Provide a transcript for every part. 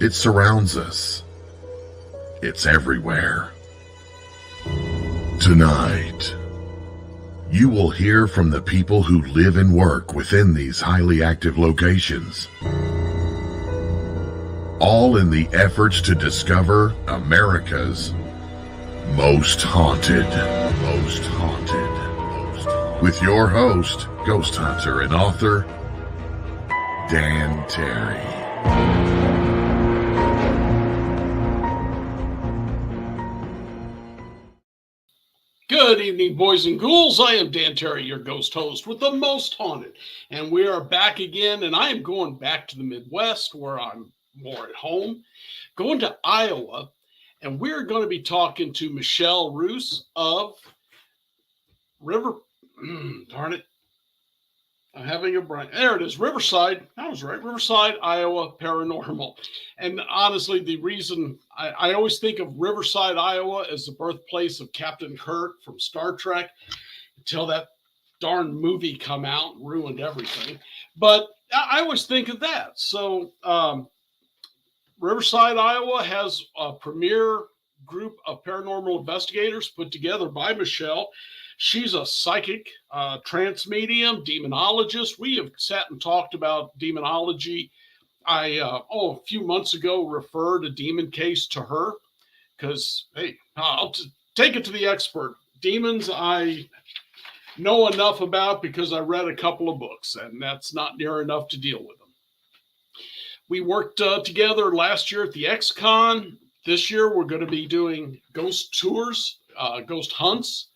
It surrounds us. It's everywhere. Tonight, you will hear from the people who live and work within these highly active locations, all in the efforts to discover America's most haunted. With your host, ghost hunter and author, Dan Terry. Good evening, boys and ghouls. I am Dan Terry, your ghost host with the most haunted. And we are back again, and I am going back to the Midwest where I'm more at home, going to Iowa, and we're going to be talking to Michelle Roos of darn it. I'm having a brain. There it is. Riverside. I was right. Riverside, Iowa Paranormal. And honestly, the reason I always think of Riverside, Iowa as the birthplace of Captain Kirk from Star Trek until that darn movie come out and ruined everything. But I always think of that. So Riverside, Iowa has a premier group of paranormal investigators put together by Michelle. She's a psychic, trance medium, demonologist. We have sat and talked about demonology. A few months ago, referred a demon case to her because, hey, I'll take it to the expert. Demons, I know enough about because I read a couple of books, and that's not near enough to deal with them. We worked together last year at the X-Con. This year, we're going to be doing ghost tours, ghost hunts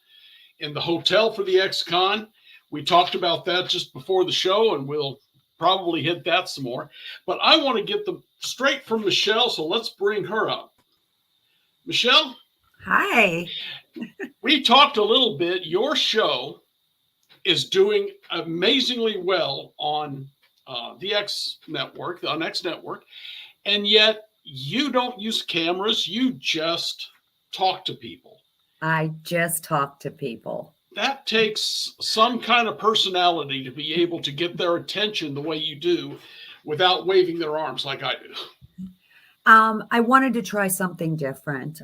in the hotel for the X-Con. We talked about that just before the show, and we'll probably hit that some more. But I want to get them straight from Michelle, so let's bring her up. Michelle? Hi. We talked a little bit. Your show is doing amazingly well on the X Network, on X Network, and yet you don't use cameras. You just talk to people. I just talk to people. That takes some kind of personality to be able to get their attention the way you do without waving their arms like I do. I wanted to try something different.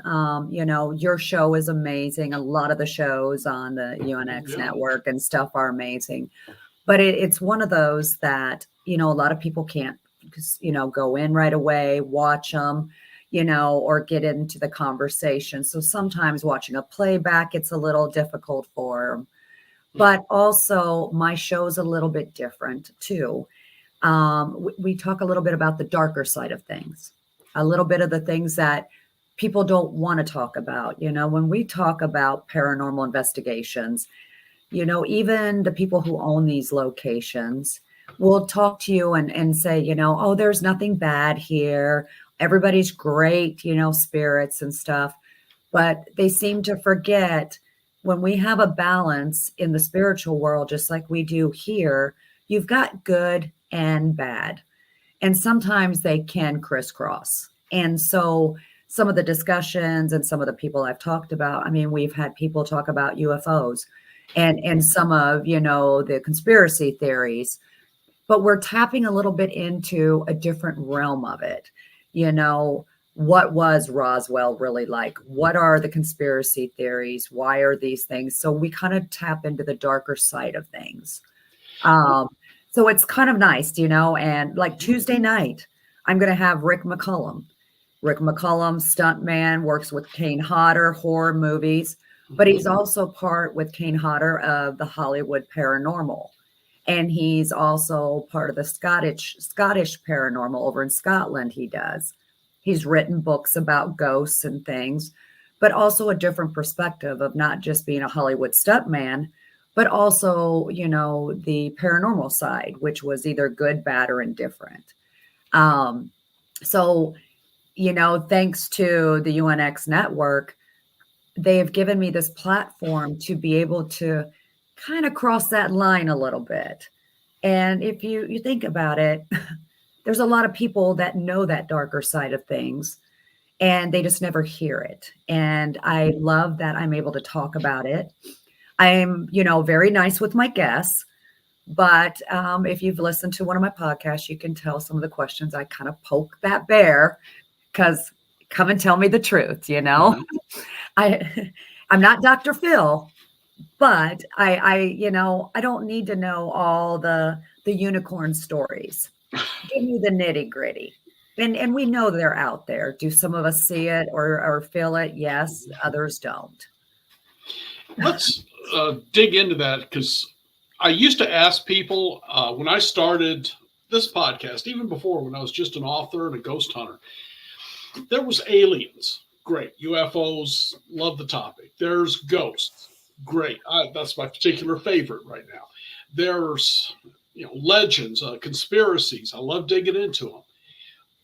Your show is amazing. A lot of the shows on the UNX network and stuff are amazing. But it's one of those that, a lot of people can't, go in right away, watch them, or get into the conversation. So sometimes watching a playback, it's a little difficult for them. But also my show's a little bit different too. We talk a little bit about the darker side of things, a little bit of the things that people don't want to talk about. When we talk about paranormal investigations, even the people who own these locations will talk to you and say, oh, there's nothing bad here. Everybody's great, spirits and stuff. But they seem to forget when we have a balance in the spiritual world, just like we do here, you've got good and bad. And sometimes they can crisscross. And so some of the discussions and some of the people I've talked about, we've had people talk about UFOs and some of, the conspiracy theories, but we're tapping a little bit into a different realm of it. What was Roswell really like? What are the conspiracy theories? Why are these things? So we kind of tap into the darker side of things. So it's kind of nice, and like Tuesday night, I'm going to have Rick McCullum. Rick McCullum, stuntman, works with Kane Hodder, horror movies, but he's also part with Kane Hodder of the Hollywood Paranormal. And he's also part of the Scottish Paranormal over in Scotland. He does. He's written books about ghosts and things, but also a different perspective of not just being a Hollywood stuntman, but also, the paranormal side, which was either good, bad, or indifferent. So, thanks to the UNX network, they have given me this platform to be able to kind of cross that line a little bit. And if you think about it, there's a lot of people that know that darker side of things and they just never hear it. And I love that I'm able to talk about it. I'm, very nice with my guests, But if you've listened to one of my podcasts, you can tell some of the questions I kind of poke that bear, because come and tell me the truth, Mhm. I I'm not Dr. Phil, but I don't need to know all the unicorn stories. Give me the nitty gritty. And we know they're out there. Do some of us see it or feel it? Yes, others don't. Let's dig into that, because I used to ask people when I started this podcast, even before when I was just an author and a ghost hunter, there was aliens. Great. UFOs, love the topic. There's ghosts. Great. That's my particular favorite right now. There's legends, conspiracies. I love digging into them.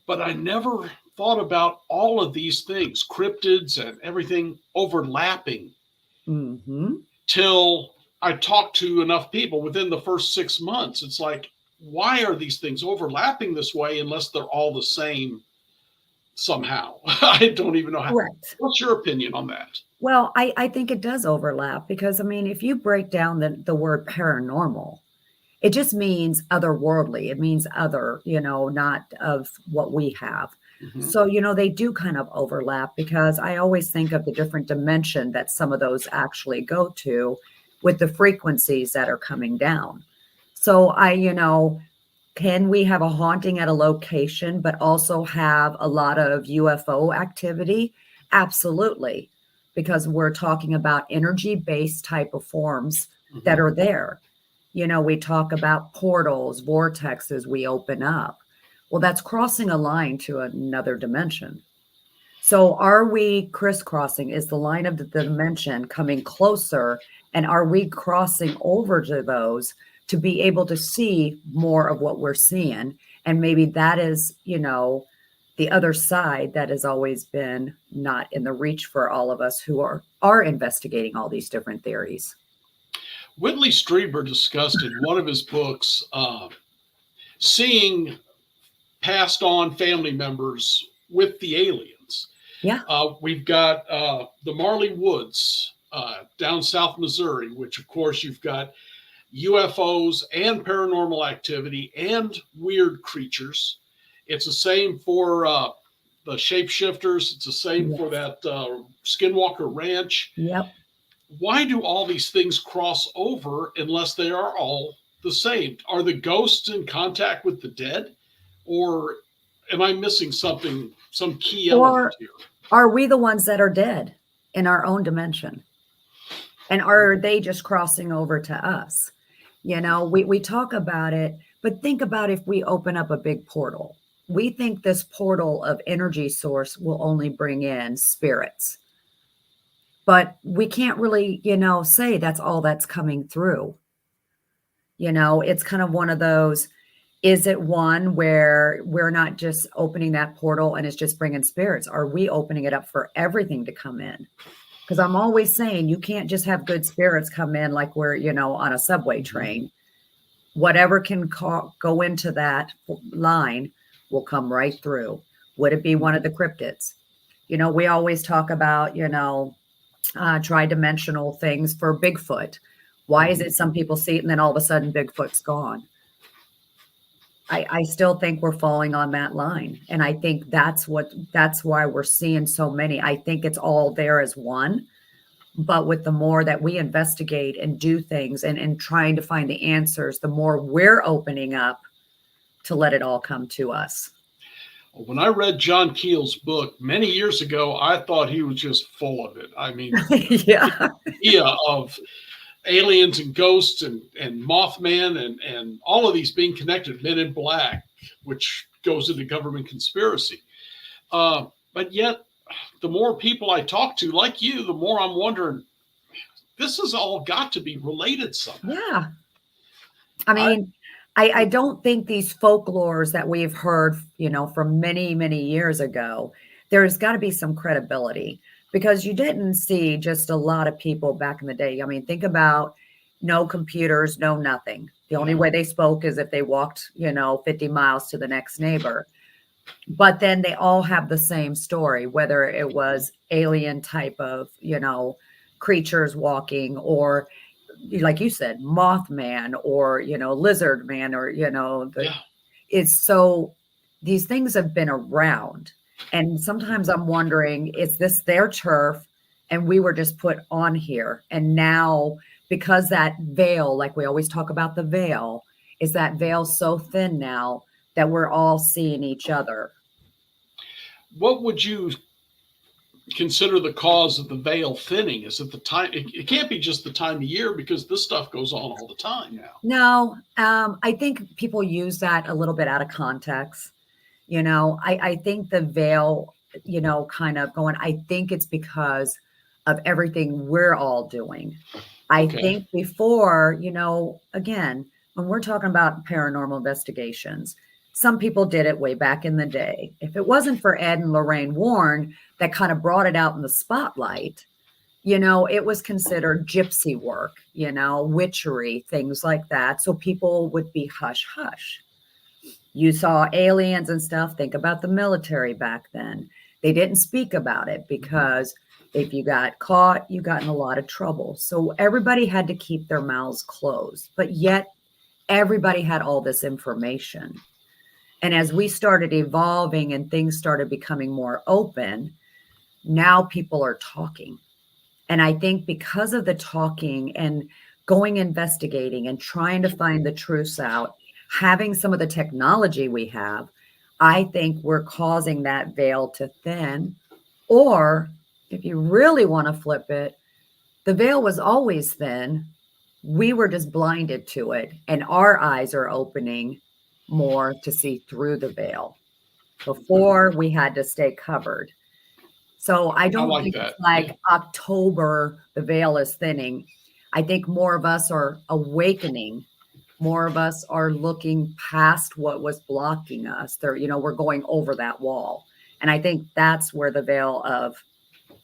But I never thought about all of these things, cryptids and everything overlapping, Mm-hmm. till I talked to enough people within the first 6 months. It's like, why are these things overlapping this way unless they're all the same somehow? I don't even know how. Correct. What's your opinion on that? Well, I think it does overlap because, I mean, if you break down the word paranormal, it just means otherworldly. It means other, not of what we have. Mhm. So, they do kind of overlap because I always think of the different dimension that some of those actually go to with the frequencies that are coming down. So can we have a haunting at a location, but also have a lot of UFO activity? Absolutely. Because we're talking about energy-based type of forms that Mhm. are there. We talk about portals, vortexes we open up. Well, that's crossing a line to another dimension. So are we crisscrossing? Is the line of the dimension coming closer? And are we crossing over to those to be able to see more of what we're seeing? And maybe that is, the other side that has always been not in the reach for all of us who are investigating all these different theories. Whitley Strieber discussed in one of his books seeing passed on family members with the aliens. Yeah. We've got the Marley Woods down South Missouri, which, of course, you've got UFOs and paranormal activity and weird creatures. It's the same for the shapeshifters. It's the same for that Skinwalker Ranch. Yep. Why do all these things cross over unless they are all the same? Are the ghosts in contact with the dead? Or am I missing something, some key element Or here? are we the ones that are dead in our own dimension? And are they just crossing over to us? We talk about it, but think about if we open up a big portal. We think this portal of energy source will only bring in spirits. But we can't really, say that's all that's coming through. It's kind of one of those, is it one where we're not just opening that portal and it's just bringing spirits? Are we opening it up for everything to come in? Because I'm always saying you can't just have good spirits come in like we're, on a subway train. Whatever can go into that line will come right through. Would it be one of the cryptids? We always talk about, tri-dimensional things for Bigfoot. Why is it some people see it and then all of a sudden Bigfoot's gone? I still think we're falling on that line. And I think that's why we're seeing so many. I think it's all there as one. But with the more that we investigate and do things and trying to find the answers, the more we're opening up to let it all come to us. When I read John Keel's book many years ago, I thought he was just full of it. I mean, Yeah. Of aliens and ghosts and Mothman and all of these being connected, Men in Black, which goes into government conspiracy. But yet, the more people I talk to, like you, the more I'm wondering, this has all got to be related somehow. Yeah. I mean, I don't think these folklores that we've heard, from many, many years ago, there's got to be some credibility, because you didn't see just a lot of people back in the day. I mean, think about no computers, no nothing. The only way they spoke is if they walked, 50 miles to the next neighbor. But then they all have the same story, whether it was alien type of, creatures walking, or like you said, Mothman or, Lizard Man or, Yeah. it's so these things have been around. And sometimes I'm wondering, is this their turf and we were just put on here? And now, because that veil, like we always talk about the veil, is that veil so thin now that we're all seeing each other? What would you consider the cause of the veil thinning? Is it the time? It can't be just the time of year, because this stuff goes on all the time now. No, I think people use that a little bit out of context. I think the veil, kind of going, I think it's because of everything we're all doing. I Okay. think before, again, when we're talking about paranormal investigations, some people did it way back in the day. If it wasn't for Ed and Lorraine Warren that kind of brought it out in the spotlight, it was considered gypsy work, witchery, things like that. So people would be hush hush. You saw aliens and stuff. Think about the military back then. They didn't speak about it because if you got caught, you got in a lot of trouble. So everybody had to keep their mouths closed, but yet everybody had all this information. And as we started evolving and things started becoming more open, now people are talking. And I think because of the talking and going investigating and trying to find the truths out, having some of the technology we have, I think we're causing that veil to thin. Or if you really want to flip it, the veil was always thin. We were just blinded to it, and our eyes are opening more to see through the veil. Before, we had to stay covered. So I don't like think that. it's like Yeah. October, the veil is thinning. I think more of us are awakening. More of us are looking past what was blocking us. We're going over that wall. And I think that's where the veil of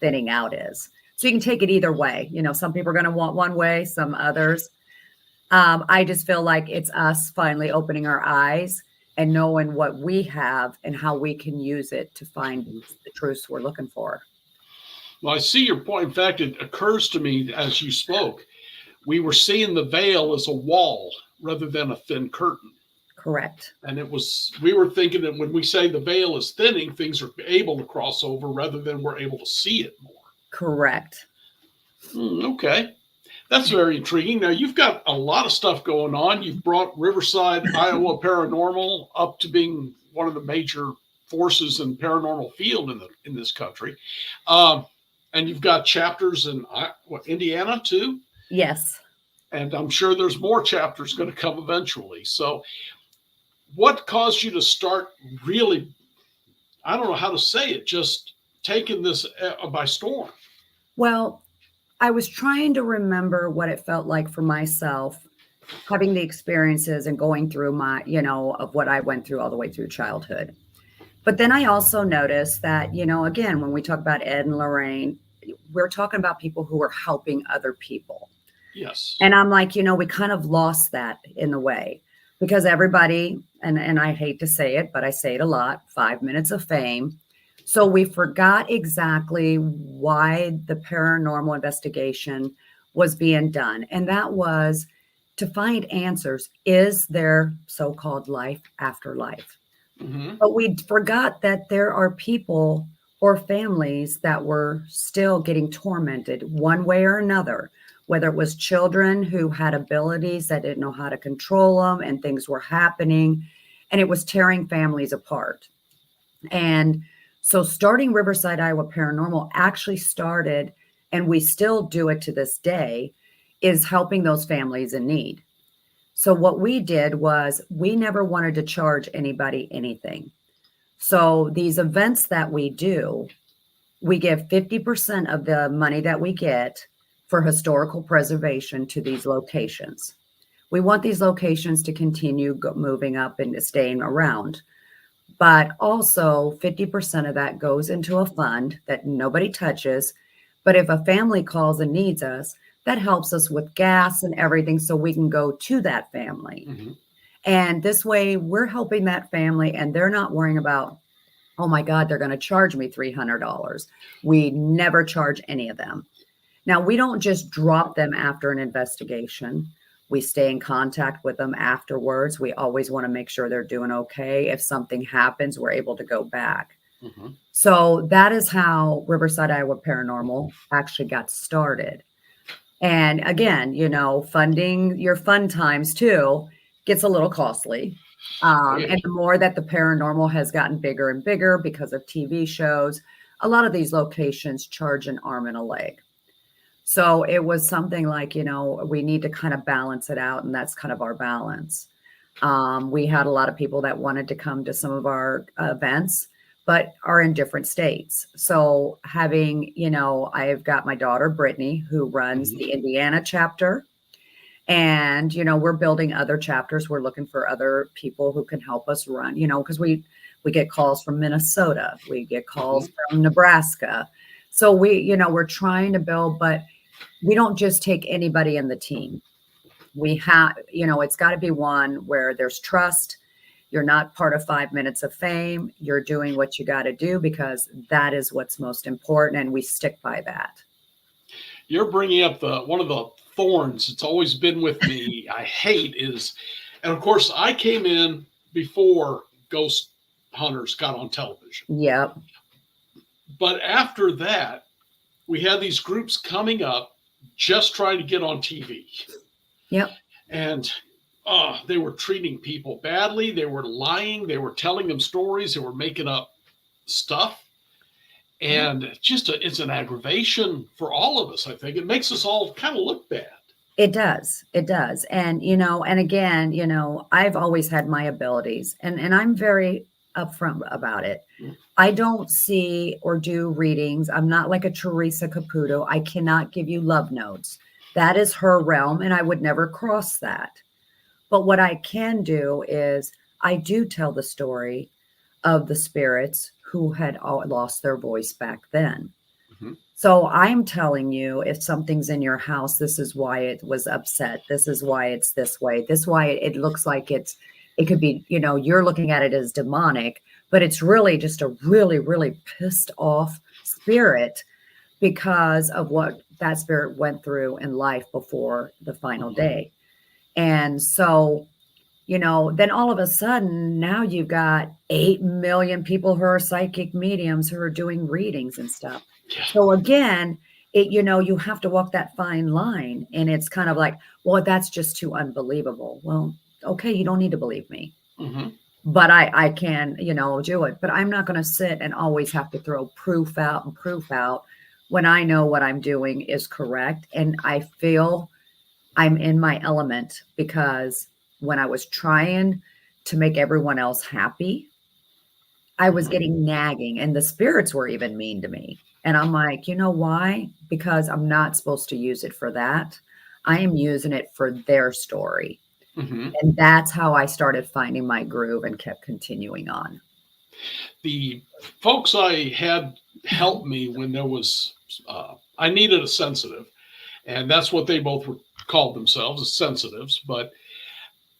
thinning out is. So you can take it either way. Some people are going to want one way, some others. I just feel like it's us finally opening our eyes and knowing what we have and how we can use it to find the truths we're looking for. Well, I see your point. In fact, it occurs to me as you spoke, we were seeing the veil as a wall rather than a thin curtain. Correct. And we were thinking that when we say the veil is thinning, things are able to cross over rather than we're able to see it more. Correct. Okay. That's very intriguing. Now, you've got a lot of stuff going on. You've brought Riverside Iowa Paranormal up to being one of the major forces in paranormal field in this country. And you've got chapters in Indiana too. Yes. And I'm sure there's more chapters going to come eventually. So what caused you to start really, I don't know how to say it, just taking this by storm? Well, I was trying to remember what it felt like for myself, having the experiences and going through my, of what I went through all the way through childhood. But then I also noticed that, again, when we talk about Ed and Lorraine, we're talking about people who are helping other people. Yes. And I'm like, we kind of lost that in the way, because everybody, and I hate to say it, but I say it a lot, 5 minutes of fame. So we forgot exactly why the paranormal investigation was being done. And that was to find answers. Is there so-called life after life? Mm-hmm. But we forgot that there are people or families that were still getting tormented one way or another, whether it was children who had abilities that didn't know how to control them and things were happening, and it was tearing families apart. And so starting Riverside Iowa Paranormal actually started, and we still do it to this day, is helping those families in need. So what we did was we never wanted to charge anybody anything. So these events that we do, we give 50% of the money that we get for historical preservation to these locations. We want these locations to continue moving up and staying around. But also 50% of that goes into a fund that nobody touches. But if a family calls and needs us, that helps us with gas and everything so we can go to that family. Mm-hmm. And this way we're helping that family and they're not worrying about, oh my God, they're going to charge me $300. We never charge any of them. Now, we don't just drop them after an investigation. We stay in contact with them afterwards. We always want to make sure they're doing okay. If something happens, we're able to go back. Mm-hmm. So that is how Riverside Iowa Paranormal actually got started. And again, you know, funding your fun times too gets a little costly. And the more that the paranormal has gotten bigger and bigger because of TV shows, a lot of these locations charge an arm and a leg. So it was something like, you know, we need to kind of balance it out. And that's kind of our balance. We had a lot of people that wanted to come to some of our events, but are in different states. So having, you know, I've got my daughter, Brittany, who runs the Indiana chapter. And, you know, we're building other chapters. We're looking for other people who can help us run, you know, because we get calls from Minnesota. We get calls from Nebraska. So we, you know, we're trying to build, but we don't just take anybody in the team. We have, you know, it's got to be one where there's trust. You're not part of 5 minutes of fame. You're doing what you got to do because that is what's most important. And we stick by that. You're bringing up one of the thorns. It's always been with me. I hate is, and of course I came in before Ghost Hunters got on television. Yep. But after that, we had these groups coming up just trying to get on TV. Yep. And they were treating people badly. They were lying. They were telling them stories. They were making up stuff. And it's an aggravation for all of us, I think. It makes us all kind of look bad. It does. It does. And, you know, and again, you know, I've always had my abilities and I'm very upfront about it. I don't see or do readings. I'm not like a Teresa Caputo. I cannot give you love notes. That is her realm, and I would never cross that. But what I can do is I do tell the story of the spirits who had lost their voice back then. So I'm telling you, if something's in your house, this is why it was upset. This is why it's this way. This is why it looks like it could be, you know, you're looking at it as demonic, but it's really just a really, really pissed off spirit because of what that spirit went through in life before the final day. And so, you know, then all of a sudden now you've got 8 million people who are psychic mediums who are doing readings and stuff. Yeah. So again, you know, you have to walk that fine line, and it's kind of like, well, that's just too unbelievable. Well, okay, you don't need to believe me, but I can, you know, do it. But I'm not going to sit and always have to throw proof out when I know what I'm doing is correct. And I feel I'm in my element because when I was trying to make everyone else happy, I was getting nagging, and the spirits were even mean to me. And I'm like, you know why? Because I'm not supposed to use it for that. I am using it for their story. And that's how I started finding my groove and kept continuing on. The folks I had help me when there was, I needed a sensitive, and that's what they both called themselves, as sensitives. But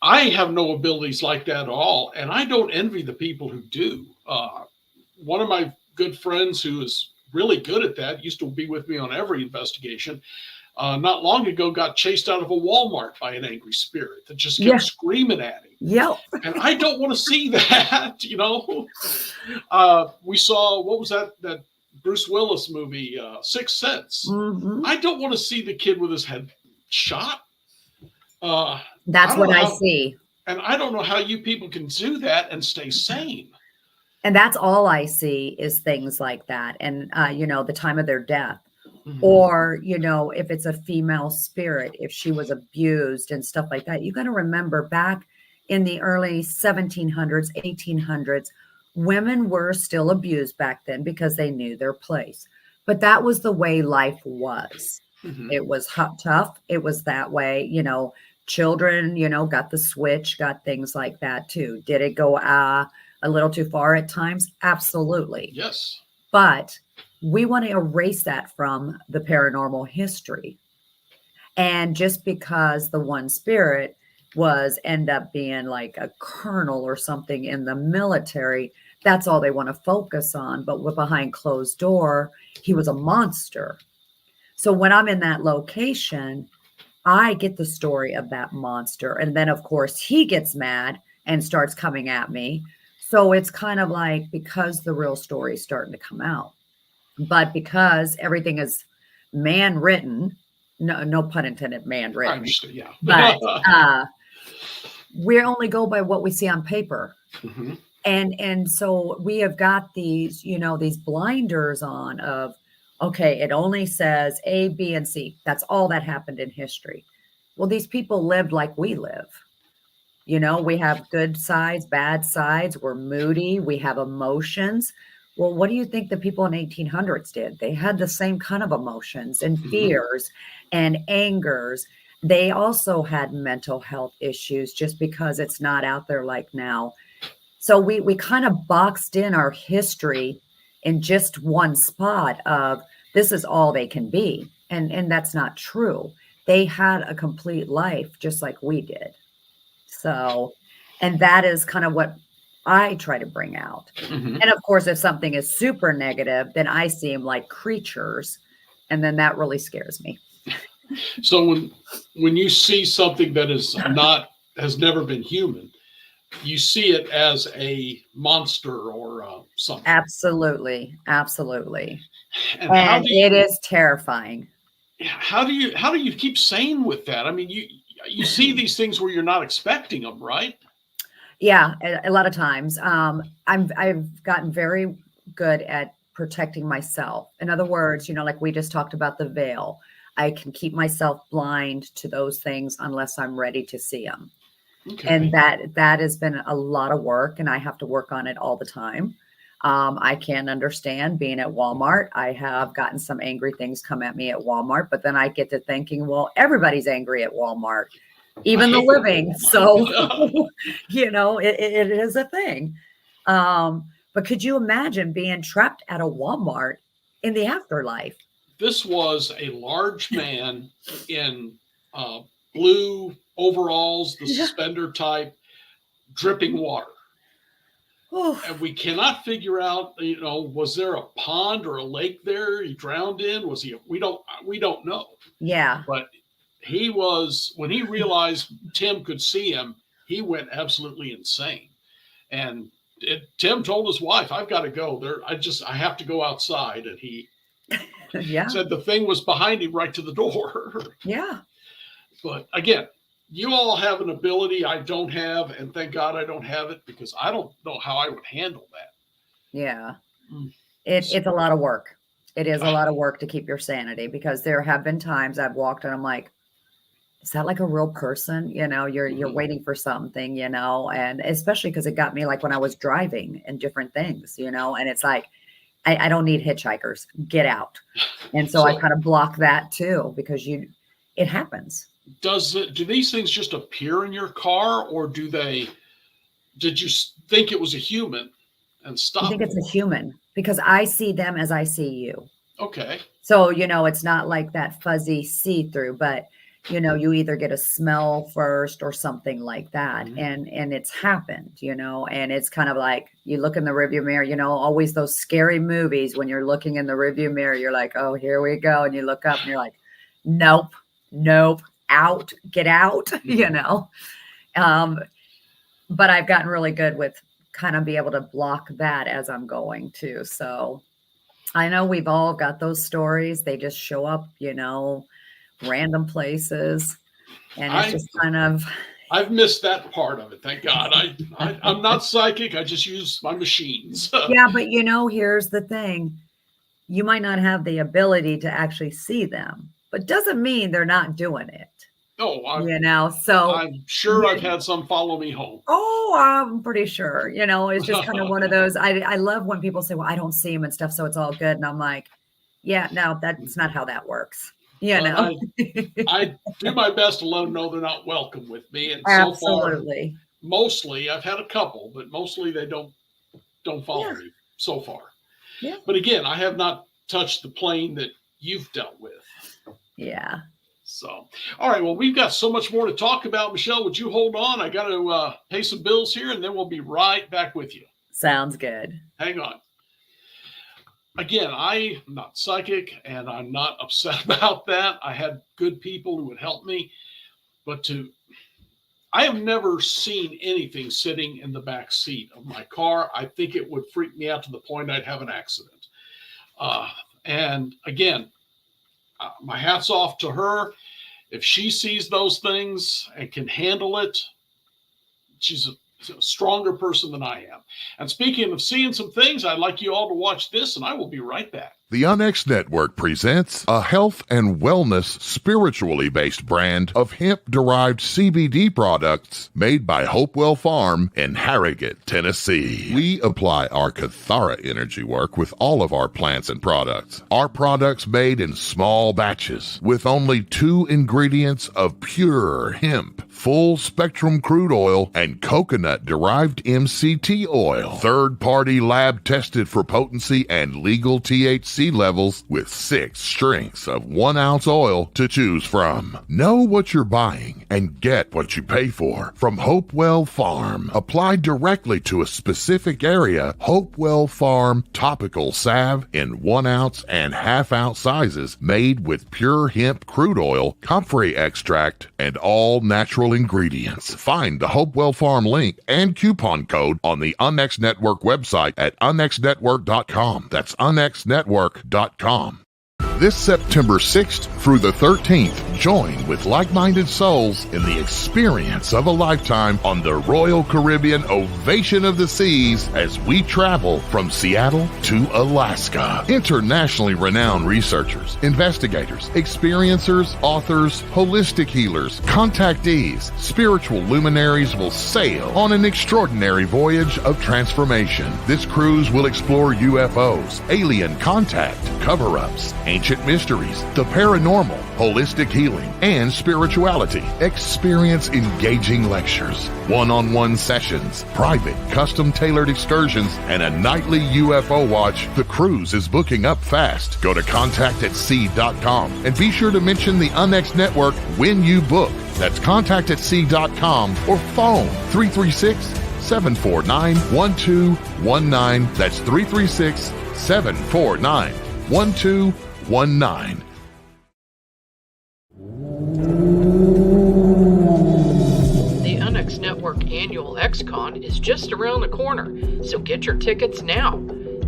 I have no abilities like that at all, and I don't envy the people who do. One of my good friends who is really good at that, used to be with me on every investigation, not long ago got chased out of a Walmart by an angry spirit that just kept screaming at him. Yep. And I don't want to see that, you know. We saw, what was that Bruce Willis movie, Sixth Sense. I don't want to see the kid with his head shot. That's what I see. And I don't know how you people can do that and stay sane. And that's all I see is things like that. And, you know, the time of their death. Or, you know, if it's a female spirit, if she was abused and stuff like that. You got to remember back in the early 1700s, 1800s, women were still abused back then because they knew their place. But that was the way life was. It was tough. It was that way, you know. Children, you know, got the switch, got things like that too. Did it go a little too far at times? Absolutely. Yes. But we want to erase that from the paranormal history. And just because the one spirit end up being like a colonel or something in the military, that's all they want to focus on. But behind closed door, he was a monster. So when I'm in that location, I get the story of that monster. And then, of course, he gets mad and starts coming at me. So it's kind of like because the real story is starting to come out. But because everything is man written, no pun intended, man I written, understand, yeah. but we only go by what we see on paper. Mhm. And so we have got these, these blinders on of, okay, it only says A, B, and C. That's all that happened in history. Well, these people lived like we live. We have good sides, bad sides. We're moody. We have emotions. Well, what do you think the people in 1800s did? They had the same kind of emotions and Mhm. fears and angers. They also had mental health issues just because it's not out there like now. So we kind of boxed in our history in just one spot of this is all they can be. And that's not true. They had a complete life just like we did. So, and that is kind of what I try to bring out. Mhm. And of course, if something is super negative, then I see them like creatures. And then that really scares me. So when you see something that has never been human, you see it as a monster or something. Absolutely. Absolutely. And And it is terrifying. how do you keep sane with that? I mean, you see these things where you're not expecting them, right? Yeah, a lot of times. I've gotten very good at protecting myself. In other words, like we just talked about the veil. I can keep myself blind to those things unless I'm ready to see them. And Okay. that has been a lot of work, and I have to work on it all the time. I can understand being at Walmart. I have gotten some angry things come at me at Walmart, but then I get to thinking, well, everybody's angry at Walmart, I even the hate going to living. So, Walmart. it is a thing. But could you imagine being trapped at a Walmart in the afterlife? This was a large man in uh, blue overalls, the Yeah. suspender type, dripping water. And we cannot figure out, was there a pond or a lake there he drowned in? Was he? We don't know. Yeah. But when he realized Tim could see him, he went absolutely insane. And Tim told his wife, "I've got to go there. I have to go outside." And he Yeah. said the thing was behind him right to the door. Yeah. But again, you all have an ability I don't have, and thank God I don't have it because I don't know how I would handle that. Yeah. Mm. It's a lot of work. It is a lot of work to keep your sanity because there have been times I've walked and I'm like, is that like a real person? You're waiting for something, and especially because it got me like when I was driving and different things, and it's like, I don't need hitchhikers, get out. And so I kind of block that too, because it happens. Do these things just appear in your car, or did you think it was a human and I stop think it's for a it? human because I see them as I see you. Okay. So, it's not like that fuzzy see-through, but you either get a smell first or something like that. Mhm. And it's happened, and it's kind of like you look in the rearview mirror, always those scary movies when you're looking in the rearview mirror, you're like, oh, here we go. And you look up and you're like, nope, nope, out, get out, But I've gotten really good with kind of be able to block that as I'm going too. So I know we've all got those stories. They just show up, random places. And it's I just kind of, I've missed that part of it. Thank God. I'm not psychic. I just use my machines. yeah, but here's the thing. You might not have the ability to actually see them, but doesn't mean they're not doing it, Oh, So, I'm sure I've had some follow me home. oh, I'm pretty sure, it's just kind of one of those. I love when people say, well, I don't see them and stuff, so it's all good. And I'm like, yeah, no, that's not how that works, But I do my best to let them know they're not welcome with me. And so far, Absolutely. mostly I've had a couple, but mostly they don't follow Yeah. me so far. Yeah. But again, I have not touched the plane that you've dealt with. Yeah. So, all right. Well, we've got so much more to talk about. Michelle, would you hold on? I got to pay some bills here, and then we'll be right back with you. Sounds good. Hang on. again, I'm not psychic and I'm not upset about that. I had good people who would help me, but I have never seen anything sitting in the back seat of my car. I think it would freak me out to the point I'd have an accident. And again, my hat's off to her. If she sees those things and can handle it, she's a stronger person than I am. And speaking of seeing some things, I'd like you all to watch this, and I will be right back. The UNX Network presents a health and wellness spiritually based brand of hemp-derived CBD products made by Hopewell Farm in Harrogate, Tennessee. We apply our Kathara energy work with all of our plants and products. Our products made in small batches with only 2 ingredients of pure hemp, full spectrum crude oil, and coconut-derived MCT oil. Third-party lab tested for potency and legal THC levels with 6 strengths of 1 ounce oil to choose from. Know what you're buying and get what you pay for from Hopewell Farm. Applied directly to a specific area, Hopewell Farm topical salve in 1 ounce and ½ ounce sizes made with pure hemp crude oil, comfrey extract, and all natural ingredients. Find the Hopewell Farm link and coupon code on the UNX Network website at unxnetwork.com. That's unxnetwork.com. This September 6th through the 13th, join with like-minded souls in the experience of a lifetime on the Royal Caribbean Ovation of the Seas as we travel from Seattle to Alaska. Internationally renowned researchers, investigators, experiencers, authors, holistic healers, contactees, spiritual luminaries will sail on an extraordinary voyage of transformation. This cruise will explore UFOs, alien contact, cover-ups, ancient mysteries, the paranormal, holistic healing, and spirituality. Experience engaging lectures, one-on-one sessions, private, custom-tailored excursions, and a nightly UFO watch. The cruise is booking up fast. Go to contactatSea.com and be sure to mention the UNX Network when you book. That's contactatSea.com or phone 336-749-1219. That's 336-749-1219. The UNX Network annual XCon is just around the corner, so get your tickets now.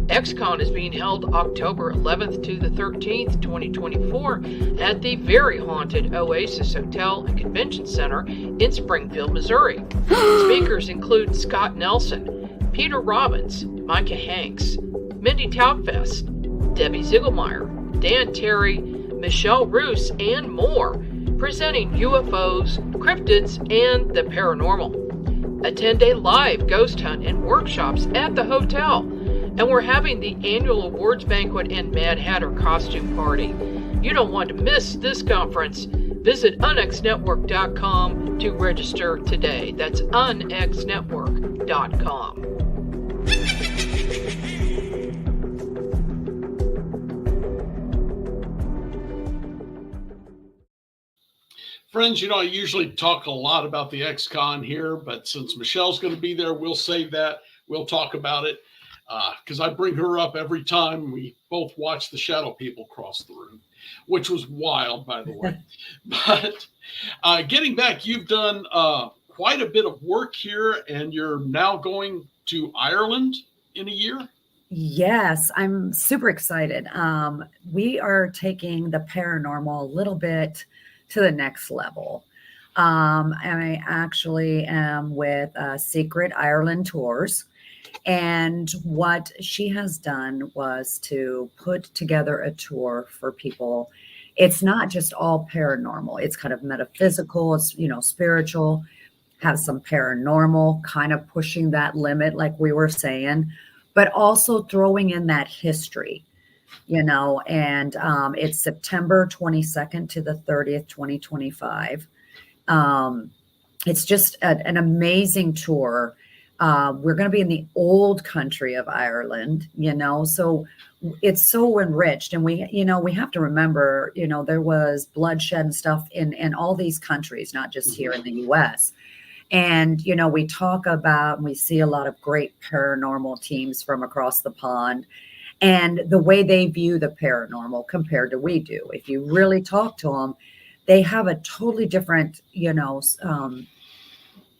XCon is being held October 11th to the 13th, 2024 at the very haunted Oasis Hotel and Convention Center in Springfield, Missouri. Speakers include Scott Nelson, Peter Robbins, Micah Hanks, Mindy Taubfest, Debbie Ziegelmeyer, Dan Terry, Michelle Roos, and more, presenting UFOs, cryptids, and the paranormal. Attend a live ghost hunt and workshops at the hotel, and we're having the annual awards banquet and Mad Hatter costume party. You don't want to miss this conference. Visit unxnetwork.com to register today. That's unxnetwork.com. Friends, I usually talk a lot about the XCon here, but since Michelle's going to be there, we'll save that. We'll talk about it because I bring her up every time we both watch the shadow people cross the room, which was wild, by the way. But getting back, you've done quite a bit of work here, and you're now going to Ireland in a year? Yes, I'm super excited. We are taking the paranormal a little bit to the next level. I actually am with Secret Ireland Tours. And what she has done was to put together a tour for people. It's not just all paranormal. It's kind of metaphysical. It's, spiritual, has some paranormal, kind of pushing that limit, like we were saying, but also throwing in that history. And it's September 22nd to the 30th, 2025. It's just an amazing tour. We're going to be in the old country of Ireland, so it's so enriched. And we have to remember, there was bloodshed and stuff in all these countries, not just here in the US. And, we talk about, and we see a lot of great paranormal teams from across the pond. and the way they view the paranormal compared to we do. If you really talk to them, they have a totally different,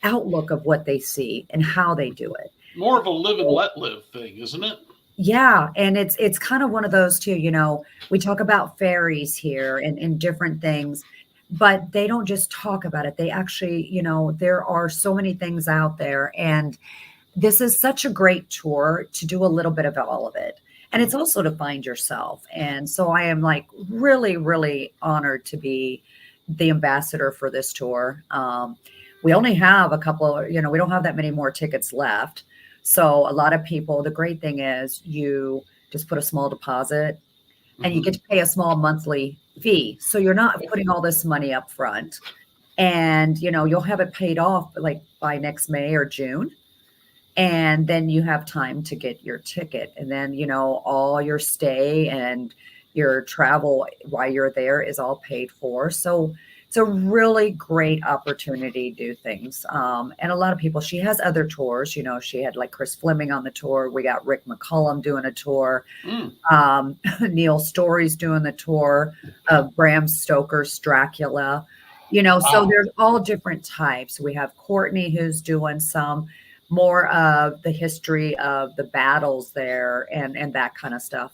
outlook of what they see and how they do it. More of a live and let live thing, isn't it? Yeah, and it's kind of one of those too, we talk about fairies here and different things, but they don't just talk about it. They actually, there are so many things out there, and this is such a great tour to do a little bit of all of it. And it's also to find yourself. And so I am like really, really honored to be the ambassador for this tour. We only have a couple, we don't have that many more tickets left. So a lot of people, the great thing is you just put a small deposit and you get to pay a small monthly fee. So you're not putting all this money up front, and, you'll have it paid off like by next May or June. And then you have time to get your ticket. And then, all your stay and your travel while you're there is all paid for. So it's a really great opportunity to do things. And a lot of people, she has other tours, she had like Chris Fleming on the tour. We got Rick McCullum doing a tour. Neil Story's doing the tour of Bram Stoker's Dracula, so there's all different types. We have Courtney who's doing some more of the history of the battles there and that kind of stuff.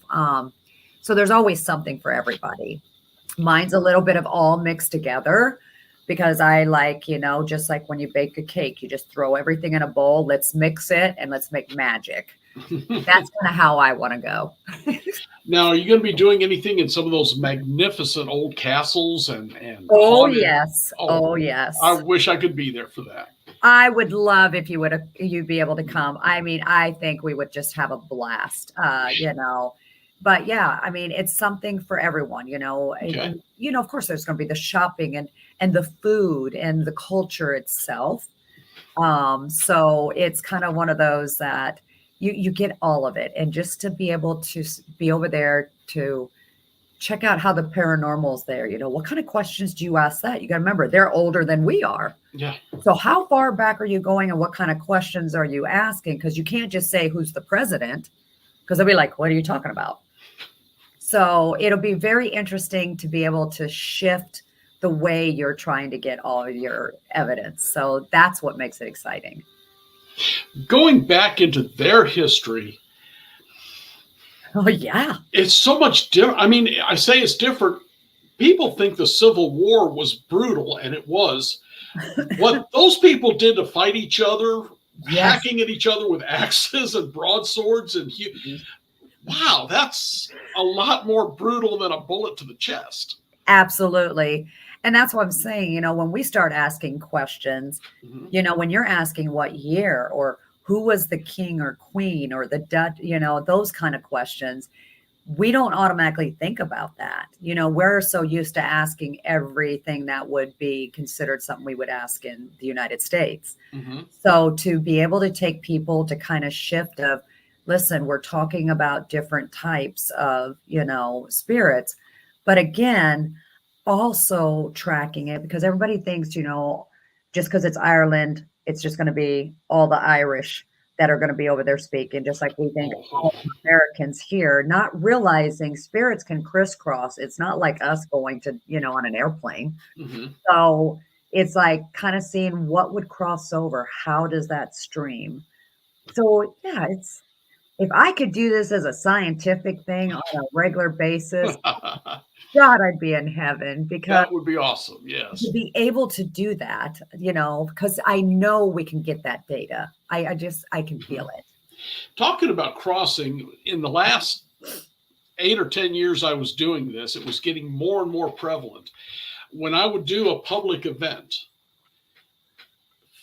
So there's always something for everybody. Mine's a little bit of all mixed together because I like, just like when you bake a cake, you just throw everything in a bowl, let's mix it and let's make magic. That's kind of how I want to go. Now, are you going to be doing anything in some of those magnificent old castles and Oh, haunted? yes. Oh, yes. I wish I could be there for that. I would love if you'd be able to come. I mean, I think we would just have a blast, but yeah, I mean, it's something for everyone, Okay. And, of course there's going to be the shopping and the food and the culture itself. So it's kind of one of those that you get all of it. And just to be able to be over there to check out how the paranormal's there, what kind of questions do you ask that? You got to remember, they're older than we are. Yeah. So how far back are you going and what kind of questions are you asking? Because you can't just say who's the president, because they'll be like, what are you talking about? So it'll be very interesting to be able to shift the way you're trying to get all your evidence. So that's what makes it exciting. Going back into their history. Oh, yeah. It's so much different. I mean, I say it's different. People think the Civil War was brutal, and it was. What those people did to fight each other, Yes. hacking at each other with axes and broadswords, and wow, that's a lot more brutal than a bullet to the chest. Absolutely. And that's what I'm saying, when we start asking questions, when you're asking what year or who was the king or queen or the Dutch, those kind of questions, we don't automatically think about that. We're so used to asking everything that would be considered something we would ask in the United States. So to be able to take people to kind of shift of, listen, we're talking about different types of, spirits, but again, also tracking it, because everybody thinks, just because it's Ireland, it's just going to be all the Irish that are going to be over there speaking, just like we think all Americans here, not realizing spirits can crisscross. It's not like us going to, on an airplane. So it's like kind of seeing what would cross over. How does that stream? So yeah, if I could do this as a scientific thing on a regular basis, God, I'd be in heaven, because that would be awesome. Yes. to be able to do that, because I know we can get that data. I can feel it. Talking about crossing, in the last 8 or 10 years I was doing this, it was getting more and more prevalent. When I would do a public event,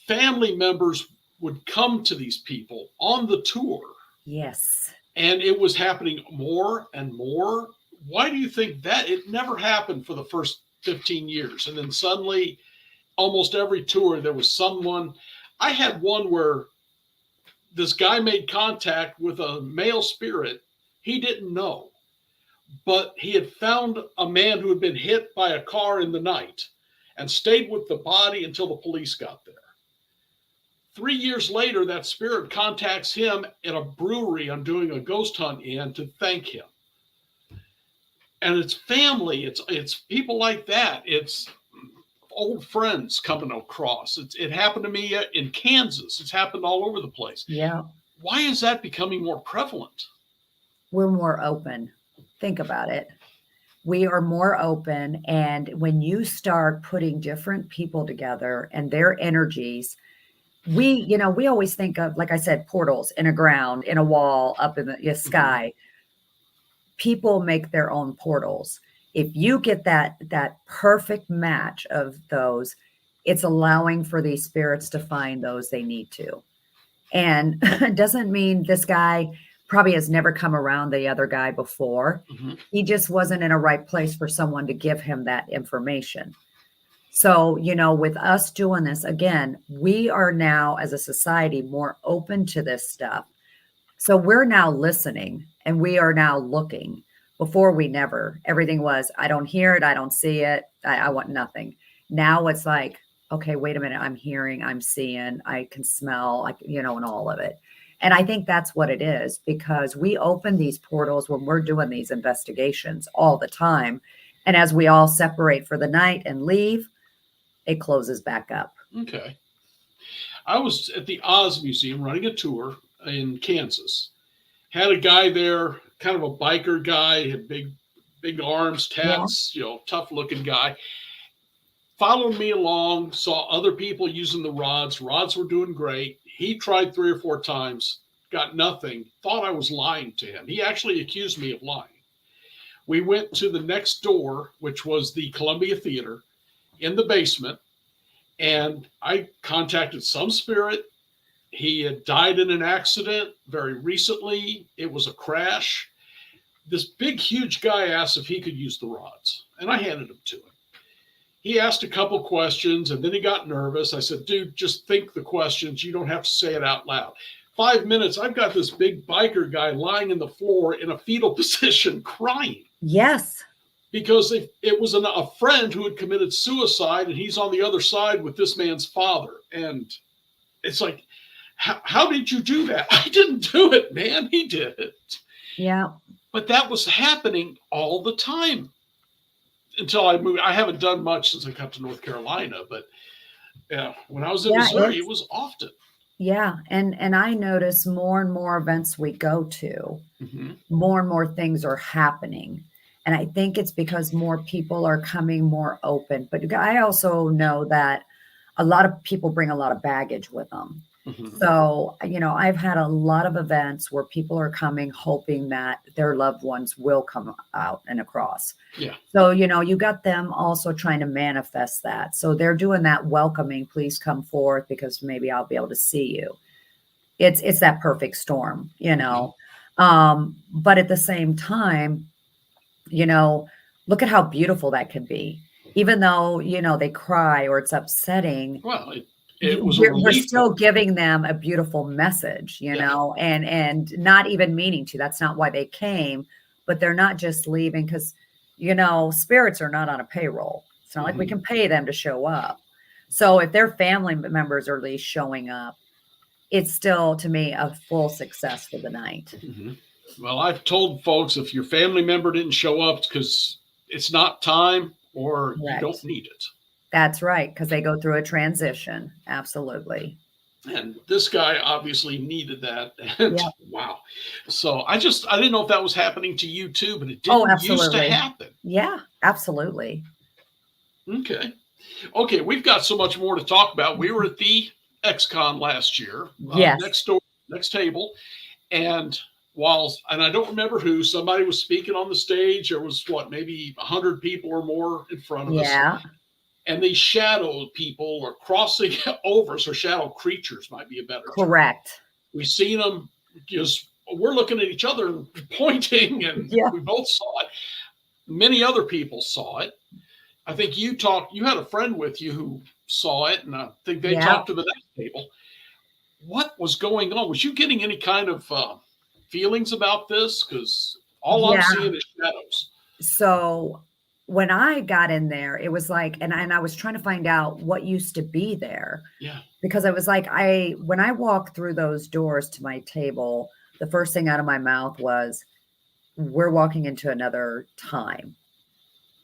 family members would come to these people on the tour. Yes. And it was happening more and more. Why do you think that? It never happened for the first 15 years. And then suddenly, almost every tour, there was someone. I had one where this guy made contact with a male spirit he didn't know, but he had found a man who had been hit by a car in the night and stayed with the body until the police got there. 3 years later, that spirit contacts him at a brewery I'm doing a ghost hunt in to thank him. And it's family. It's people like that. It's old friends coming across. It happened to me in Kansas. It's happened all over the place. Yeah. Why is that becoming more prevalent? We're more open. Think about it. We are more open. And when you start putting different people together and their energies, we always think of, like I said, portals in a ground, in a wall, up in the sky. People make their own portals. If you get that perfect match of those, it's allowing for these spirits to find those they need to. And it doesn't mean this guy probably has never come around the other guy before. He just wasn't in a right place for someone to give him that information. So, with us doing this, again, we are now as a society more open to this stuff. So we're now listening and we are now looking. Before everything was, I don't hear it. I don't see it. I want nothing. Now it's like, okay, wait a minute. I'm hearing, I'm seeing, I can smell, and all of it. And I think that's what it is, because we open these portals when we're doing these investigations all the time. And as we all separate for the night and leave, it closes back up. Okay. I was at the Oz Museum running a tour in Kansas. Had a guy there, kind of a biker guy, had big arms, tats, tough looking guy. Followed me along, saw other people using the rods. Rods were doing great. He tried 3 or 4 times, got nothing, thought I was lying to him. He actually accused me of lying. We went to the next door, which was the Columbia Theater, in the basement, and I contacted some spirit. He had died in an accident very recently. It was a crash. This big, huge guy asked if he could use the rods, and I handed them to him. He asked a couple questions, and then he got nervous. I said, dude, just think the questions. You don't have to say it out loud. 5 minutes, I've got this big biker guy lying in the floor in a fetal position crying. Yes. Because it was a friend who had committed suicide, and he's on the other side with this man's father. And it's like, how did you do that? I didn't do it, man. He did it. Yeah. But that was happening all the time until I moved. I haven't done much since I got to North Carolina, but when I was in Missouri, it was often. Yeah. And I notice more and more events we go to, more and more things are happening. And I think it's because more people are coming more open. But I also know that a lot of people bring a lot of baggage with them. So, I've had a lot of events where people are coming hoping that their loved ones will come out and across. Yeah. So, you got them also trying to manifest that. So they're doing that welcoming, please come forth because maybe I'll be able to see you. It's that perfect storm, but at the same time, look at how beautiful that can be. Even though, they cry or it's upsetting. Well, we're still giving them a beautiful message, and not even meaning to. That's not why they came, but they're not just leaving because, spirits are not on a payroll. It's not like we can pay them to show up. So if their family members are at least showing up, it's still, to me, a full success for the night. Well, I've told folks if your family member didn't show up because it's not time or you don't need it. That's right, because they go through a transition. Absolutely. And this guy obviously needed that. And wow. So I didn't know if that was happening to you too, but it didn't used to happen. Yeah, absolutely. Okay, we've got so much more to talk about. We were at the XCon last year. Yes. Next table. And I don't remember who, somebody was speaking on the stage. There was maybe 100 people or more in front of us. And these shadow people are crossing over. So shadow creatures might be a better term. Correct. We've seen them just, we're looking at each other and pointing, and we both saw it. Many other people saw it. I think you had a friend with you who saw it, and I think they talked to the next table. What was going on? Was you getting any kind of feelings about this? Because all I'm seeing is shadows. So when I got in there, it was like, and I was trying to find out what used to be there. Yeah. Because I was like, when I walked through those doors to my table, the first thing out of my mouth was, we're walking into another time.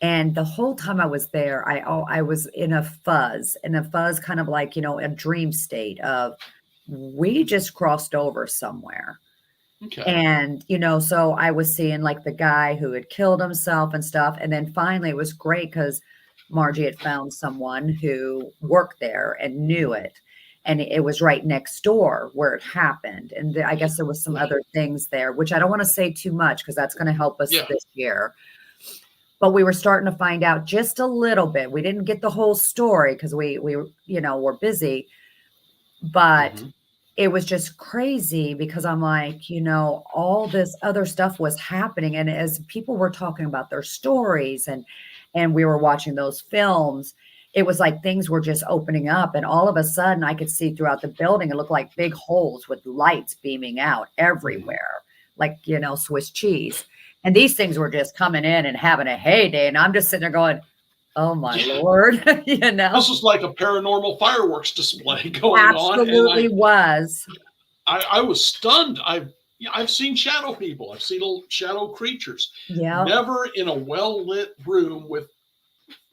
And the whole time I was there, I was in a fuzz, kind of like, a dream state of, we just crossed over somewhere. Okay. And, so I was seeing like the guy who had killed himself and stuff. And then finally it was great because Margie had found someone who worked there and knew it. And it was right next door where it happened. And I guess there was some other things there, which I don't want to say too much because that's going to help us this year. But we were starting to find out just a little bit. We didn't get the whole story because we were busy. But it was just crazy because I'm like, all this other stuff was happening. And as people were talking about their stories and we were watching those films, it was like things were just opening up. And all of a sudden I could see throughout the building, it looked like big holes with lights beaming out everywhere, like, Swiss cheese. And these things were just coming in and having a heyday. And I'm just sitting there going, oh my Lord, This was like a paranormal fireworks display going Absolutely on. Was. I was stunned. I've seen shadow people. I've seen little shadow creatures. Yeah. Never in a well-lit room with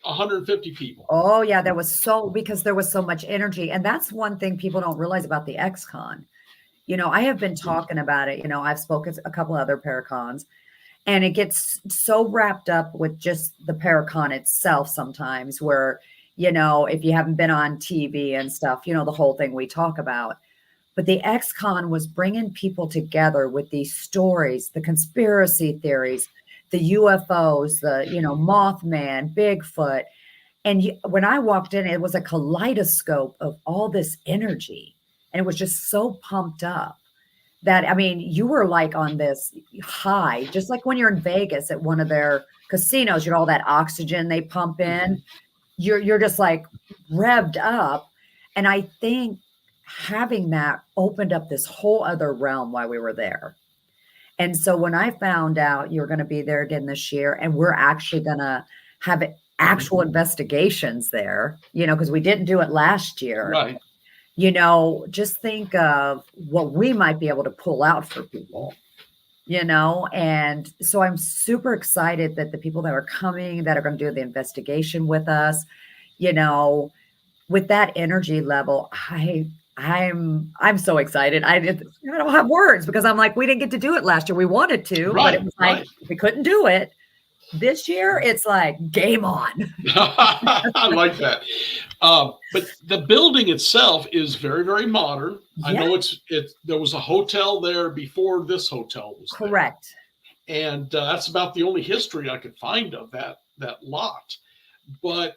150 people. Oh yeah, because there was so much energy. And that's one thing people don't realize about the XCon. I have been talking about it. I've spoken to a couple other Paracons. And it gets so wrapped up with just the Paracon itself sometimes where, if you haven't been on TV and stuff, the whole thing we talk about. But the XCon was bringing people together with these stories, the conspiracy theories, the UFOs, the, Mothman, Bigfoot. And when I walked in, it was a kaleidoscope of all this energy. And it was just so pumped up. That, you were like on this high, just like when you're in Vegas at one of their casinos, all that oxygen they pump in, you're just like revved up. And I think having that opened up this whole other realm while we were there. And so when I found out you're going to be there again this year, and we're actually going to have actual investigations there, because we didn't do it last year. Right. Just think of what we might be able to pull out for people, and so I'm super excited that the people that are coming, that are going to do the investigation with us, with that energy level, I'm so excited. I don't have words because I'm like, we didn't get to do it last year. We wanted to, but it was like, we couldn't do it. This year, it's like game on. I like that. But the building itself is very, very modern. Yeah. I know there was a hotel there before this hotel was correct. There. And that's about the only history I could find of that lot. But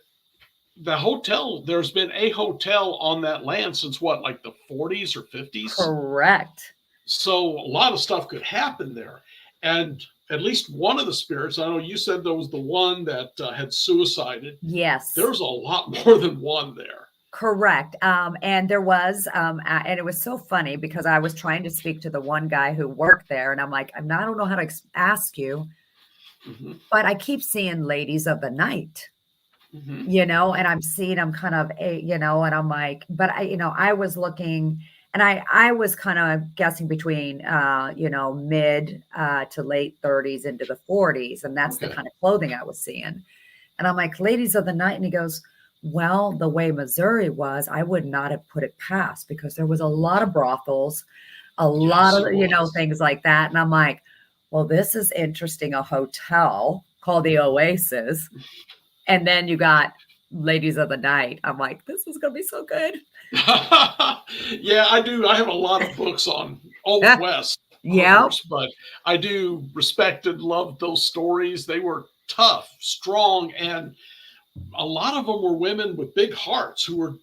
the hotel, there's been a hotel on that land since like the 40s or 50s? Correct. So a lot of stuff could happen there. And at least one of the spirits, I know you said there was the one that had suicided. Yes. There's a lot more than one there. Correct. And there was, and it was so funny because I was trying to speak to the one guy who worked there. And I'm like, I don't know how to ask you, but I keep seeing ladies of the night, and I'm seeing them kind of, and I'm like, but I was looking. And I was kind of guessing between, mid to late 30s into the 40s. And that's the kind of clothing I was seeing. And I'm like, ladies of the night. And he goes, well, the way Missouri was, I would not have put it past because there was a lot of brothels, a lot of, things like that. And I'm like, well, this is interesting. A hotel called the Oasis. And then you got ladies of the night. I'm like, this is going to be so good. Yeah, I do. I have a lot of books on Old West. Yeah. But I do respect and love those stories. They were tough, strong, and a lot of them were women with big hearts who were,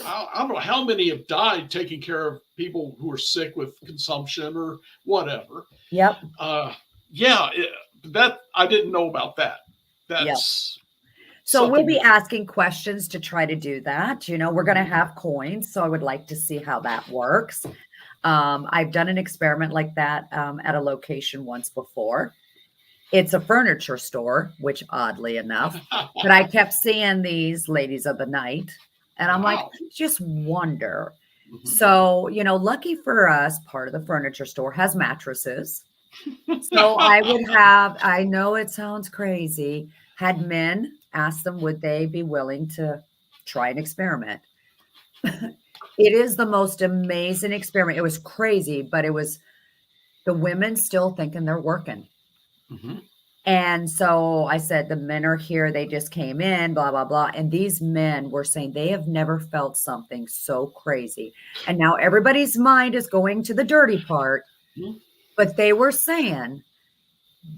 I don't know how many have died taking care of people who are sick with consumption or whatever. Yep. That I didn't know about that. That's So we'll be asking questions to try to do that. We're going to have coins. So I would like to see how that works. I've done an experiment like that at a location once before. It's a furniture store, which oddly enough, but I kept seeing these ladies of the night, and I'm like, Wow. I just wonder. Mhm. So, lucky for us, part of the furniture store has mattresses. So I would have, I know it sounds crazy, had men ask them, would they be willing to try an experiment? It is the most amazing experiment. It was crazy, but it was the women still thinking they're working. Mhm. And so I said, the men are here. They just came in, blah, blah, blah. And these men were saying they have never felt something so crazy. And now everybody's mind is going to the dirty part, Mhm. but they were saying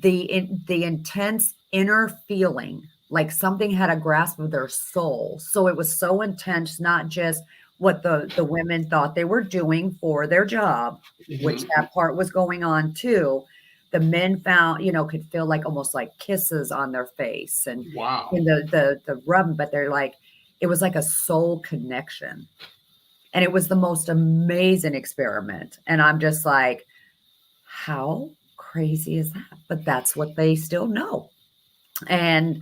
the intense inner feeling, like something had a grasp of their soul. So it was so intense, not just what the women thought they were doing for their job, which Mhm. that part was going on too. The men found, could feel like almost like kisses on their face and Wow. in the rub, but they're like, it was like a soul connection. And it was the most amazing experiment. And I'm just like, how crazy is that? But that's what they still know. And,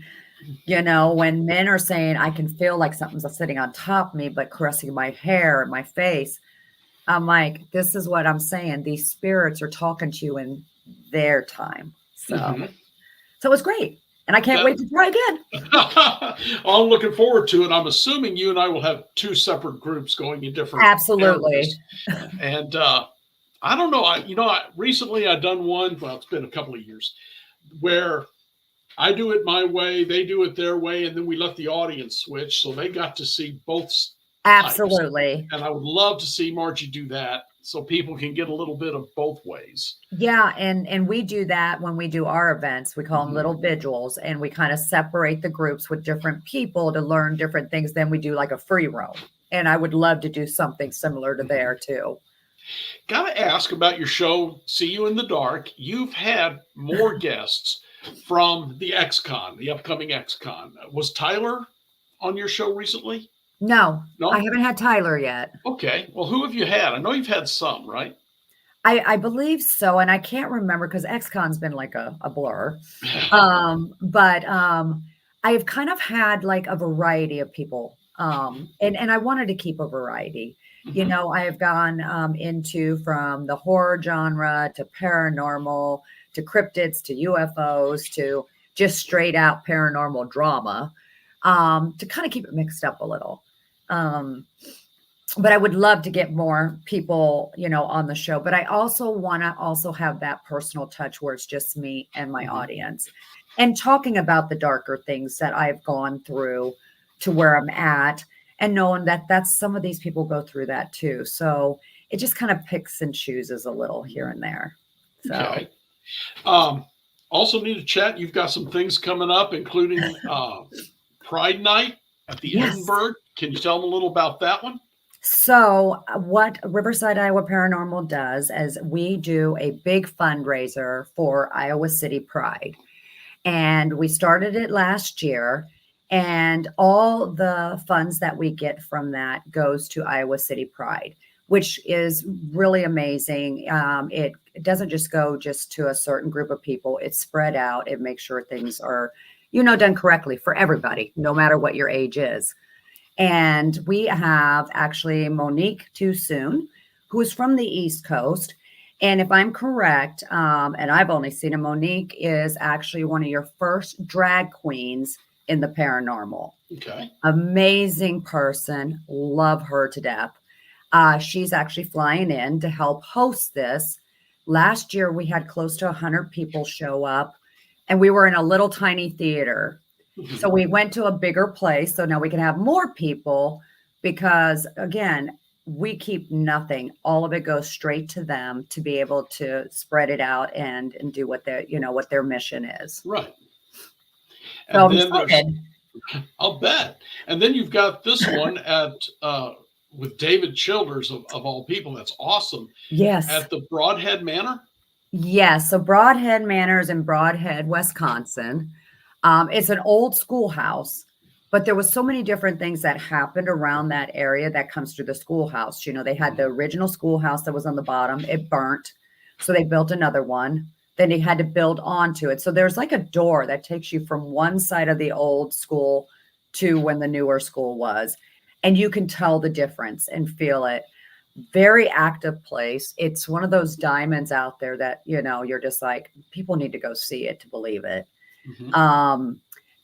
when men are saying, I can feel like something's sitting on top of me, but caressing my hair and my face, I'm like, this is what I'm saying. These spirits are talking to you in their time. Mhm. So it was great. And I can't That- wait to try again. I'm looking forward to it. I'm assuming you and I will have two separate groups going in different Absolutely. areas. And I don't know. Recently I've done one. Well, it's been a couple of years where I do it my way, they do it their way, and then we let the audience switch, so they got to see both types. Absolutely. And I would love to see Margie do that, so people can get a little bit of both ways. Yeah, and we do that when we do our events. We call them little vigils, and we kind of separate the groups with different people to learn different things. Then we do like a free roam, and I would love to do something similar to there too. Gotta ask about your show, See You in the Dark. You've had more guests from the XCon, the upcoming XCon. Was Tyler on your show recently? No, No? I haven't had Tyler yet. Okay. Well, who have you had? I know you've had some, right? I believe so, and I can't remember because XCon's been like a blur. But I've kind of had like a variety of people, and I wanted to keep a variety. I have gone into from the horror genre to paranormal to cryptids to UFOs to just straight out paranormal drama, to kind of keep it mixed up a little. But I would love to get more people, on the show. But I also want to also have that personal touch where it's just me and my audience and talking about the darker things that I've gone through to where I'm at and knowing that that's some of these people go through that too. So it just kind of picks and chooses a little here and there. So. Okay. Also need to chat. You've got some things coming up, including Pride Night at the Edinburgh. Can you tell them a little about that one? So what Riverside Iowa Paranormal does is we do a big fundraiser for Iowa City Pride. And we started it last year. And all the funds that we get from that goes to Iowa City Pride, which is really amazing. It doesn't just go just to a certain group of people. It's spread out. It makes sure things are, done correctly for everybody, no matter what your age is. And we have actually Monique Too Soon, who is from the East Coast. And if I'm correct, and I've only seen her, Monique is actually one of your first drag queens in the paranormal. Okay. Amazing person. Love her to death. She's actually flying in to help host this. Last year, we had close to 100 people show up, and we were in a little tiny theater. So we went to a bigger place. So now we can have more people because, again, we keep nothing. All of it goes straight to them to be able to spread it out and do what their mission is. Right. So And then I'll bet. And then you've got this one at with David Childers of all people. That's awesome. Yes. At the Broadhead Manor. Yes. So Broadhead Manor is in Broadhead, Wisconsin. It's an old schoolhouse, but there was so many different things that happened around that area that comes through the schoolhouse. They had the original schoolhouse that was on the bottom. It burnt. So they built another one. Then you had to build onto it. So there's like a door that takes you from one side of the old school to when the newer school was. And you can tell the difference and feel it. Very active place. It's one of those diamonds out there that, you know, you're just like, people need to go see it to believe it.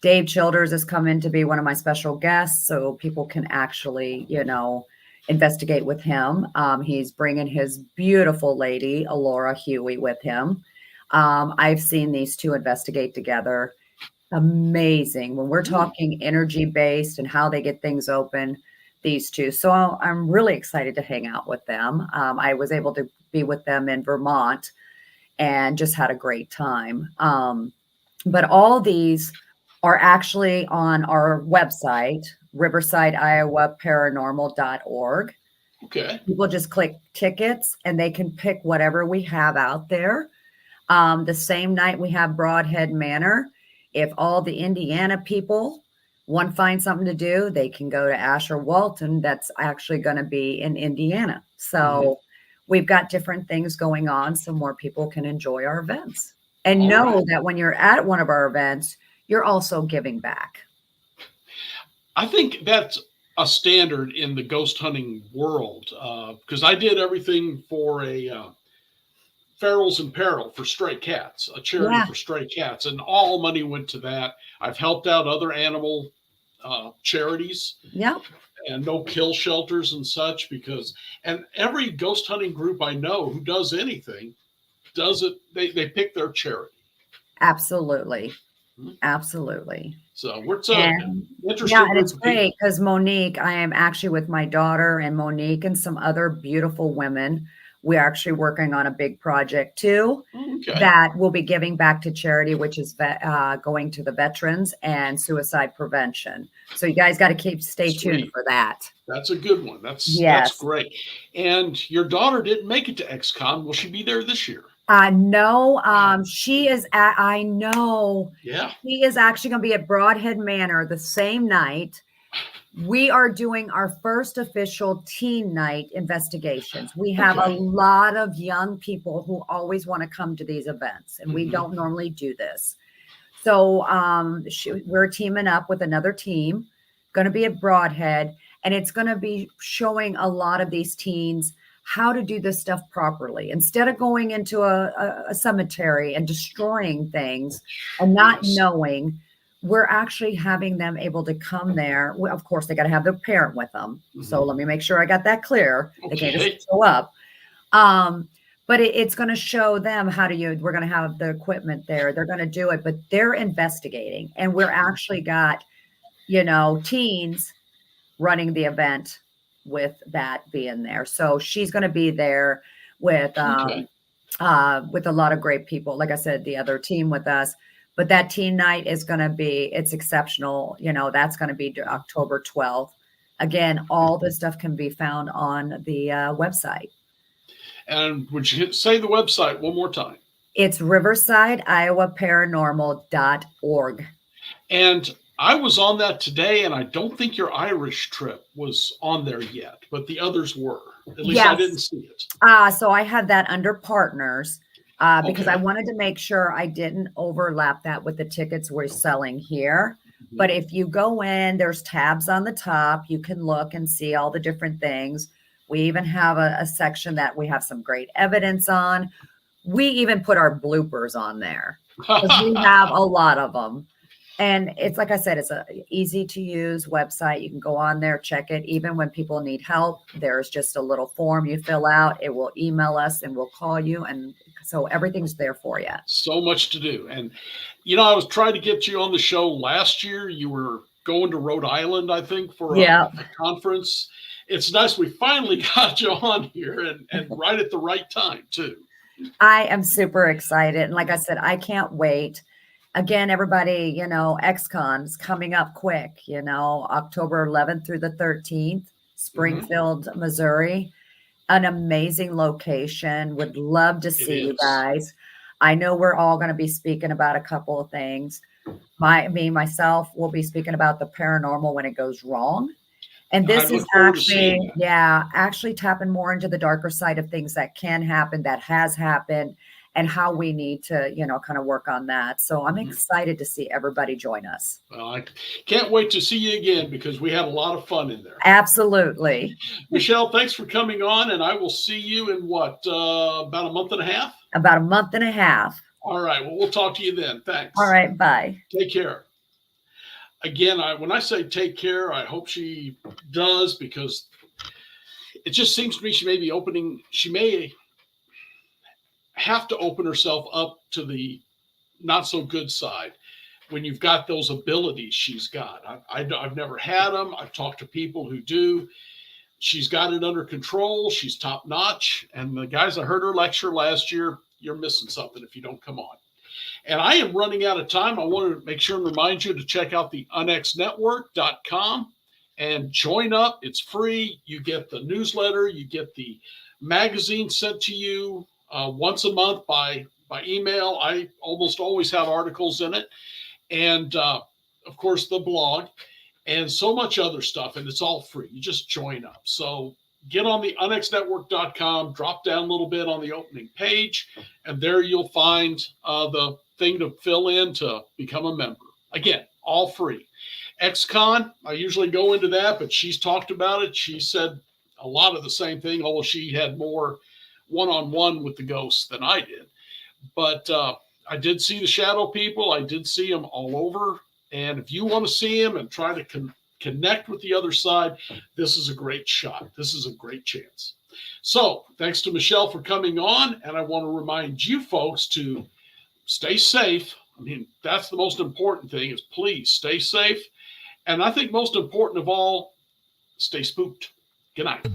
Dave Childers has come in to be one of my special guests, so people can actually, you know, investigate with him. He's bringing his beautiful lady, Alora Huey, with him. I've seen these two investigate together. Amazing. When we're talking energy based and how they get things open, these two. So I'm really excited to hang out with them. I was able to be with them in Vermont and just had a great time. But all these are actually on our website, Riverside Iowa Paranormal.org. Okay. People just click tickets and they can pick whatever we have out there. The same night we have Broadhead Manor. If all the Indiana people want to find something to do, they can go to Asher Walton. That's actually going to be in Indiana. So we've got different things going on so more people can enjoy our events. And know that when you're at one of our events, you're also giving back. I think that's a standard in the ghost hunting world, because I did everything for a Ferals in Peril for stray cats, a charity for stray cats, and all money went to that. I've helped out other animal charities, and no kill shelters and such, and every ghost hunting group I know who does anything does it. They pick their charity. Absolutely. Absolutely. So we're interesting. Yeah, and it's great because Monique, I am actually with my daughter and Monique and some other beautiful women. We're actually working on a big project too that we'll be giving back to charity, which is going to the veterans and suicide prevention. So you guys got to stay tuned for that. That's a good one. That's great. And your daughter didn't make it to XCon. Will she be there this year? No, she is I know. Yeah. She is actually going to be at Broadhead Manor the same night. We are doing our first official teen night investigations. We have a lot of young people who always want to come to these events, and we don't normally do this. So we're teaming up with another team, going to be at Broadhead, and it's going to be showing a lot of these teens how to do this stuff properly. Instead of going into a cemetery and destroying things and not knowing, we're actually having them able to come there. Well, of course, they got to have their parent with them. So let me make sure I got that clear. They can't just show up. But it's going to show them how to use. We're going to have the equipment there. They're going to do it, but they're investigating. And we're actually got, teens running the event with that being there. So she's going to be there with a lot of great people. Like I said, the other team with us. But that teen night is going to be, it's exceptional. That's going to be October 12th. Again, all this stuff can be found on the website. And would you say the website one more time? It's Riverside Iowa Paranormal.org. And I was on that today, and I don't think your Irish trip was on there yet, but the others were. At least I didn't see it. So I had that under partners. Because I wanted to make sure I didn't overlap that with the tickets we're selling here. But if you go in, there's tabs on the top. You can look and see all the different things. We even have a section that we have some great evidence on. We even put our bloopers on there because we have a lot of them. And it's like I said, it's a easy to use website. You can go on there, check it. Even when people need help, there's just a little form you fill out. It will email us and we'll call you. And so everything's there for you. So much to do. And, I was trying to get you on the show last year. You were going to Rhode Island, I think, for a conference. It's nice we finally got you on here and right at the right time, too. I am super excited. And like I said, I can't wait. Again, everybody, XCon is coming up quick, October 11th through the 13th, Springfield, Missouri, an amazing location. Would love to see you guys. I know we're all going to be speaking about a couple of things. Myself will be speaking about the paranormal when it goes wrong. And this is actually tapping more into the darker side of things that can happen, that has happened, and how we need to, kind of work on that. So I'm excited to see everybody join us. Well, I can't wait to see you again because we had a lot of fun in there. Absolutely. Michelle, thanks for coming on, and I will see you in about a month and a half? About a month and a half. All right. Well, we'll talk to you then. Thanks. All right. Bye. Take care. Again, when I say take care, I hope she does, because it just seems to me she may have to open herself up to the not so good side when you've got those abilities she's got. I've never had them. I've talked to people who do. She's got it under control. She's top notch. And the guys that heard her lecture last year, you're missing something if you don't come on. And I am running out of time. I want to make sure and remind you to check out the unxnetwork.com and join up. It's free. You get the newsletter. You get the magazine sent to you once a month by email. I almost always have articles in it. And, of course, the blog and so much other stuff. And it's all free. You just join up. So get on the unxnetwork.com, drop down a little bit on the opening page, and there you'll find the thing to fill in to become a member. Again, all free. XCon, I usually go into that, but she's talked about it. She said a lot of the same thing, although she had more one-on-one with the ghosts than I did. But I did see the shadow people. I did see them all over. And if you want to see them and try to connect with the other side, this is a great shot. This is a great chance. So thanks to Michelle for coming on. And I want to remind you folks to stay safe. I mean, that's the most important thing, is please stay safe. And I think most important of all, stay spooked. Good night.